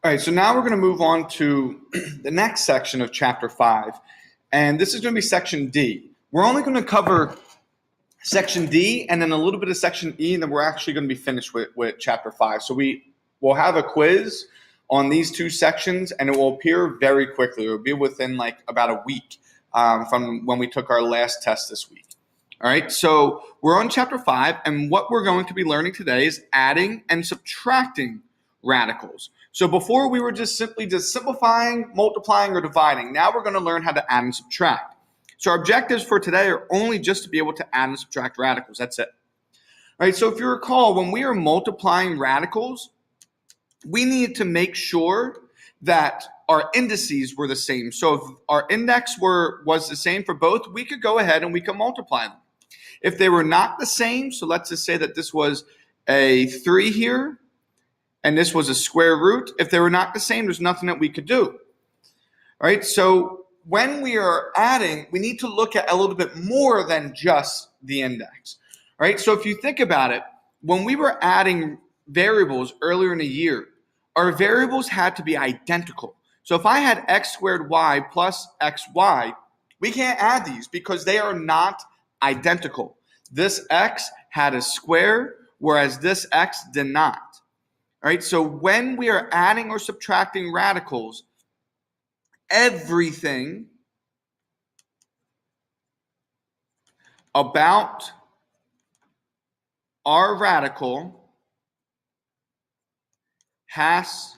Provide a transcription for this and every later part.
All right, so now we're going to move on to the next section of Chapter 5, and this is going to be Section D. We're only going to cover Section D and then a little bit of Section E, and then we're actually going to be finished with Chapter 5. So we will have a quiz on these two sections, and it will appear very quickly. It will be within like about a week from when we took our last test this week. All right, so we're on Chapter 5, and what we're going to be learning today is adding and subtracting radicals. So before we were just simplifying, multiplying, or dividing. Now we're going to learn how to add and subtract. So our objectives for today are only just to be able to add and subtract radicals. That's it. All right, so if you recall, when we are multiplying radicals, we need to make sure that our indices were the same. So if our index was the same for both, we could go ahead and we could multiply them. If they were not the same, so let's just say that this was a 3 here, and this was a square root. If they were not the same, there's nothing that we could do. All right, so when we are adding, we need to look at a little bit more than just the index. All right, so if you think about it, when we were adding variables earlier in the year, our variables had to be identical. So if I had x squared y plus xy, we can't add these because they are not identical. This x had a square, whereas this x did not. All right, so when we are adding or subtracting radicals, everything about our radical has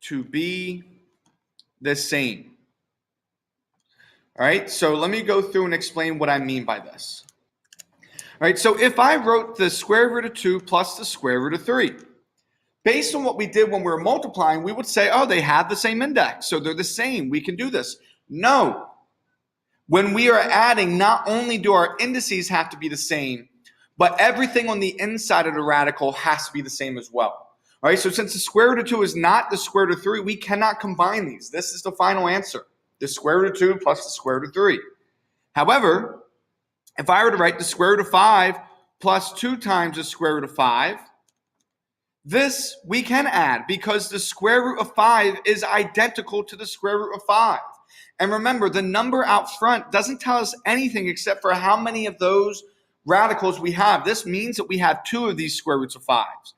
to be the same. All right, so let me go through and explain what I mean by this. All right, so if I wrote the square root of 2 plus the square root of 3, based on what we did when we were multiplying, we would say, oh, they have the same index, so they're the same. We can do this. No. When we are adding, not only do our indices have to be the same, but everything on the inside of the radical has to be the same as well. All right, so since the square root of 2 is not the square root of 3, we cannot combine these. This is the final answer, the square root of 2 plus the square root of 3. However, if I were to write the square root of 5 plus 2 times the square root of 5, this we can add because the square root of 5 is identical to the square root of 5. And remember, the number out front doesn't tell us anything except for how many of those radicals we have. This means that we have 2 of these square roots of 5s.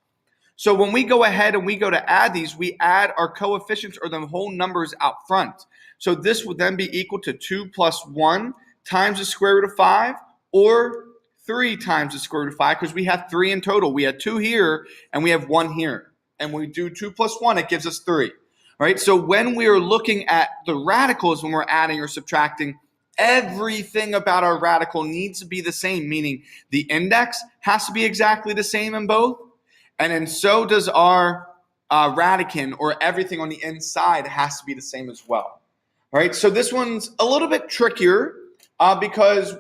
So when we go ahead and we go to add these, we add our coefficients or the whole numbers out front. So this would then be equal to 2 plus 1 times the square root of 5, or 3 times the square root of 5, because we have 3 in total. We had 2 here and we have 1 here. And when we do 2 plus 1, it gives us 3. All right, so when we are looking at the radicals, when we're adding or subtracting, everything about our radical needs to be the same, meaning the index has to be exactly the same in both, and then so does our radicand, or everything on the inside has to be the same as well. All right, so this one's a little bit trickier because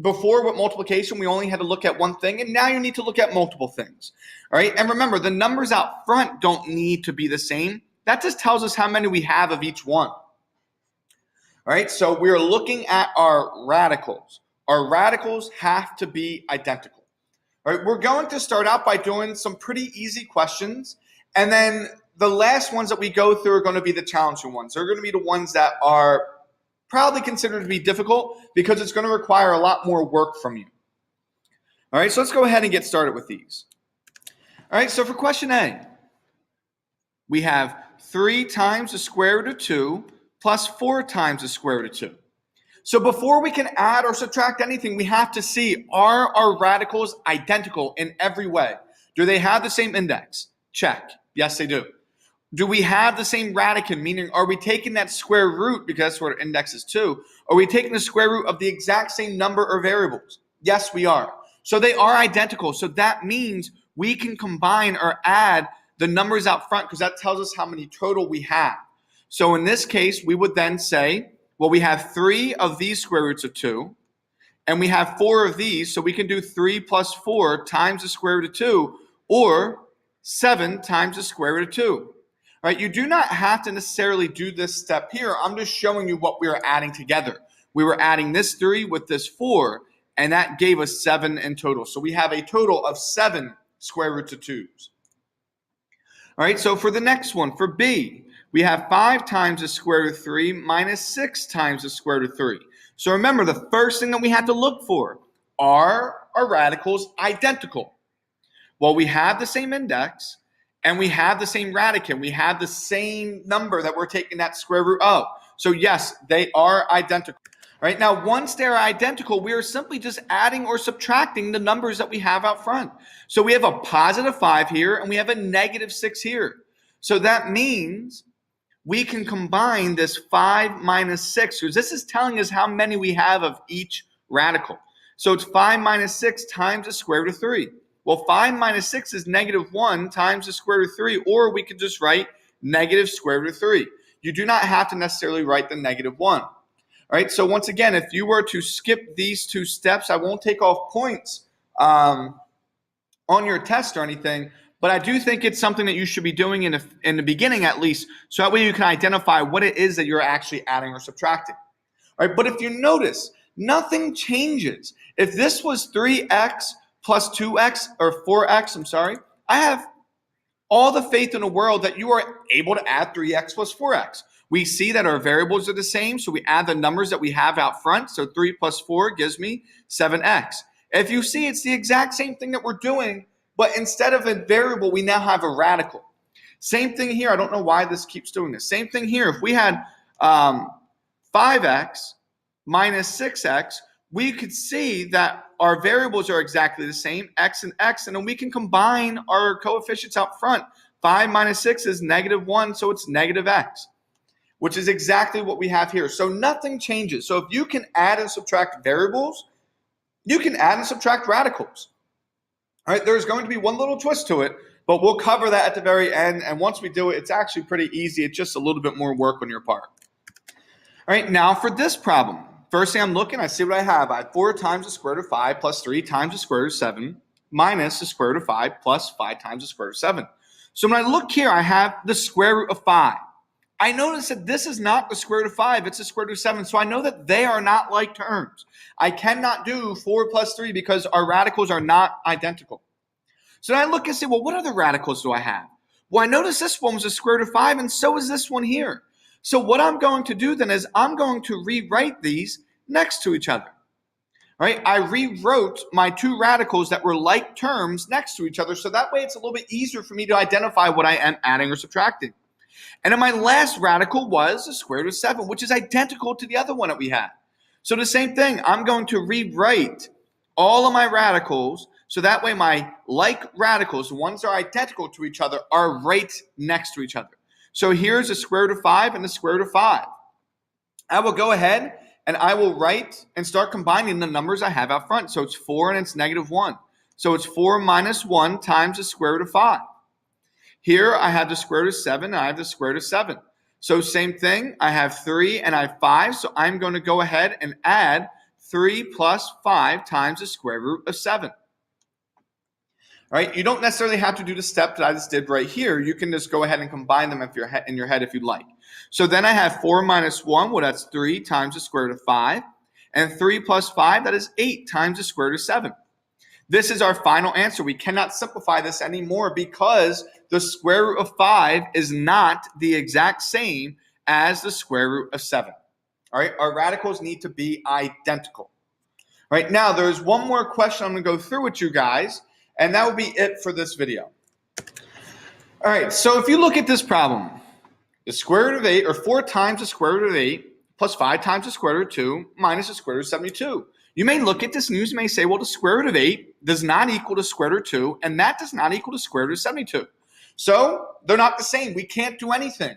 before with multiplication, we only had to look at one thing, and now you need to look at multiple things. All right, and remember, the numbers out front don't need to be the same. That just tells us how many we have of each one. All right, so we're looking at our radicals. Our radicals have to be identical. All right, we're going to start out by doing some pretty easy questions, and then the last ones that we go through are going to be the challenging ones. They're going to be the ones that are probably considered to be difficult because it's going to require a lot more work from you. All right, so let's go ahead and get started with these. All right, so for question A, we have 3 times the square root of 2 plus 4 times the square root of 2. So before we can add or subtract anything, we have to see, are our radicals identical in every way? Do they have the same index? Check. Yes, they do. Do we have the same radicand, meaning are we taking that square root, because that's what our index is 2, are we taking the square root of the exact same number of variables? Yes, we are. So they are identical. So that means we can combine or add the numbers out front because that tells us how many total we have. So in this case, we would then say, well, we have 3 of these square roots of 2, and we have 4 of these, so we can do 3 plus 4 times the square root of 2, or 7 times the square root of 2. All right, you do not have to necessarily do this step here. I'm just showing you what we are adding together. We were adding this 3 with this 4, and that gave us 7 in total. So we have a total of 7 square roots of 2s. All right, so for the next one, for B, we have 5 times the square root of 3 minus 6 times the square root of 3. So remember, the first thing that we have to look for, are our radicals identical? Well, we have the same index, and we have the same radicand. We have the same number that we're taking that square root of. So yes, they are identical. All right, now once they're identical, we are simply just adding or subtracting the numbers that we have out front. So we have a positive 5 here, and we have a negative 6 here. So that means we can combine this 5 minus 6, because this is telling us how many we have of each radical. So it's 5 minus 6 times the square root of 3. Well, 5 minus 6 is negative 1 times the square root of 3, or we could just write negative square root of 3. You do not have to necessarily write the negative 1. All right, so once again, if you were to skip these 2 steps, I won't take off points on your test or anything, but I do think it's something that you should be doing in the beginning at least, so that way you can identify what it is that you're actually adding or subtracting. All right, but if you notice, nothing changes. If this was 3x plus 2x, or 4x, I'm sorry, I have all the faith in the world that you are able to add 3x plus 4x. We see that our variables are the same, so we add the numbers that we have out front. So 3 plus 4 gives me 7x. If you see, it's the exact same thing that we're doing, but instead of a variable, we now have a radical. Same thing here. I don't know why this keeps doing this. Same thing here. If we had 5x minus 6x, we could see that our variables are exactly the same, x and x, and then we can combine our coefficients out front. 5 minus 6 is negative 1, so it's negative x, which is exactly what we have here. So nothing changes. So if you can add and subtract variables, you can add and subtract radicals. All right, there's going to be one little twist to it, but we'll cover that at the very end. And once we do it, it's actually pretty easy. It's just a little bit more work on your part. All right, now for this problem. First thing I'm looking, I see what I have. I have 4 times the square root of 5 plus 3 times the square root of 7 minus the square root of 5 plus 5 times the square root of 7. So when I look here, I have the square root of 5. I notice that this is not the square root of 5, it's the square root of 7. So I know that they are not like terms. I cannot do 4 plus 3 because our radicals are not identical. So then I look and say, well, what other radicals do I have? Well, I notice this one was the square root of 5, and so is this one here. So what I'm going to do then is I'm going to rewrite these next to each other. All right, I rewrote my 2 radicals that were like terms next to each other, so that way it's a little bit easier for me to identify what I am adding or subtracting. And then my last radical was the square root of 7, which is identical to the other one that we had. So the same thing, I'm going to rewrite all of my radicals, so that way my like radicals, the ones that are identical to each other, are right next to each otot. So here's the square root of 5 and the square root of 5. I will go ahead and I will write and start combining the numbers I have out front. So it's 4 and it's negative 1. So it's 4 minus 1 times the square root of 5. Here I have the square root of 7 and I have the square root of 7. So same thing, I have 3 and I have 5. So I'm going to go ahead and add 3 plus 5 times the square root of 7. All right, you don't necessarily have to do the step that I just did right here. You can just go ahead and combine them if you're in your head if you'd like. So then I have 4 minus 1, well, that's 3 times the square root of 5. And 3 plus 5, that is 8 times the square root of 7. This is our final answer. We cannot simplify this anymore because the square root of 5 is not the exact same as the square root of 7. All right, our radicals need to be identical. All right, now there's one more question I'm going to go through with you guys, and that will be it for this video. All right, so if you look at this problem, the square root of 8, or 4 times the square root of 8, plus 5 times the square root of 2, minus the square root of 72. You may look at this and you may say, well, the square root of 8 does not equal the square root of 2, and that does not equal the square root of 72. So they're not the same. We can't do anything.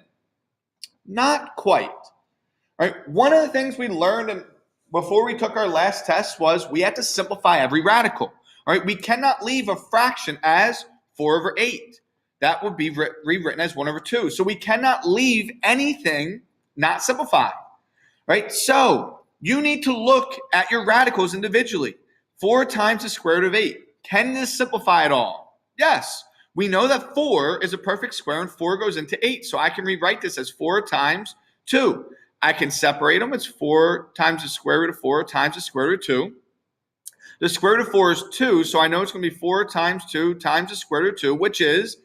Not quite. All right, one of the things we learned before we took our last test was we had to simplify every radical. All right, we cannot leave a fraction as 4 over 8. That would be rewritten as 1 over 2. So we cannot leave anything not simplified. Right? So you need to look at your radicals individually. 4 times the square root of 8. Can this simplify at all? Yes. We know that 4 is a perfect square and 4 goes into 8. So I can rewrite this as 4 times 2. I can separate them. It's 4 times the square root of 4 times the square root of 2. The square root of 4 is 2, so I know it's going to be 4 times 2 times the square root of 2, which is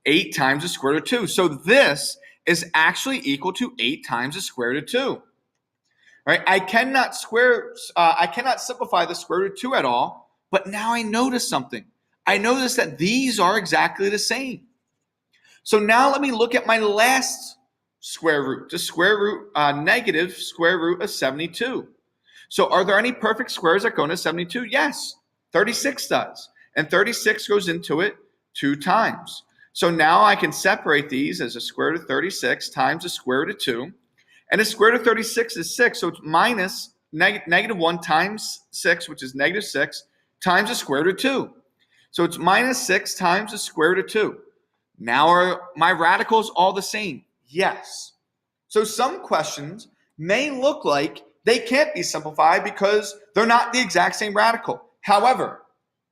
8 times the square root of 2. So this is actually equal to 8 times the square root of 2. Right? I cannot simplify the square root of 2 at all, but now I notice something. I notice that these are exactly the same. So now let me look at my last square root, the negative square root of 72. So are there any perfect squares that go into 72? Yes, 36 does. And 36 goes into it 2 times. So now I can separate these as a square root of 36 times the square root of 2. And the square root of 36 is 6, so it's minus negative 1 times 6, which is negative 6, times the square root of 2. So it's minus 6 times the square root of 2. Now are my radicals all the same? Yes. So some questions may look like they can't be simplified because they're not the exact same radical. However,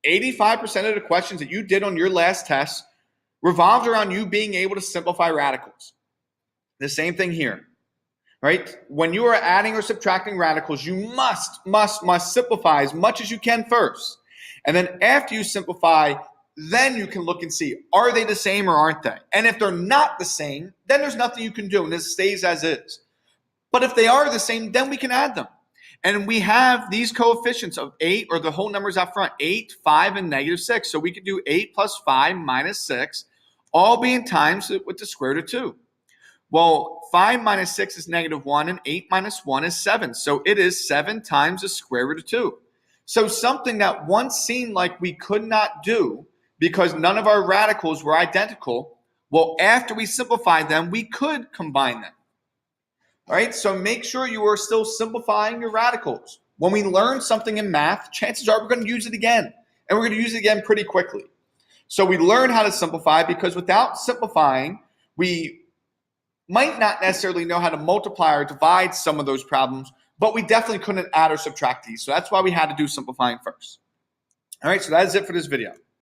85% of the questions that you did on your last test revolved around you being able to simplify radicals. The same thing here. Right? When you are adding or subtracting radicals, you must simplify as much as you can first. And then after you simplify, then you can look and see, are they the same or aren't they? And if they're not the same, then there's nothing you can do and it stays as is. But if they are the same, then we can add them. And we have these coefficients of 8, or the whole numbers out front, 8, 5, and negative 6. So we could do 8 plus 5 minus 6, all being times with the square root of 2. Well, 5 minus 6 is negative 1, and 8 minus 1 is 7. So it is 7 times the square root of 2. So something that once seemed like we could not do because none of our radicals were identical, well, after we simplified them, we could combine them. All right, so make sure you are still simplifying your radicals. When we learn something in math, chances are we're going to use it again, and we're going to use it again pretty quickly. So we learn how to simplify because without simplifying, we might not necessarily know how to multiply or divide some of those problems, but we definitely couldn't add or subtract these. So that's why we had to do simplifying first. All right, so that is it for this video.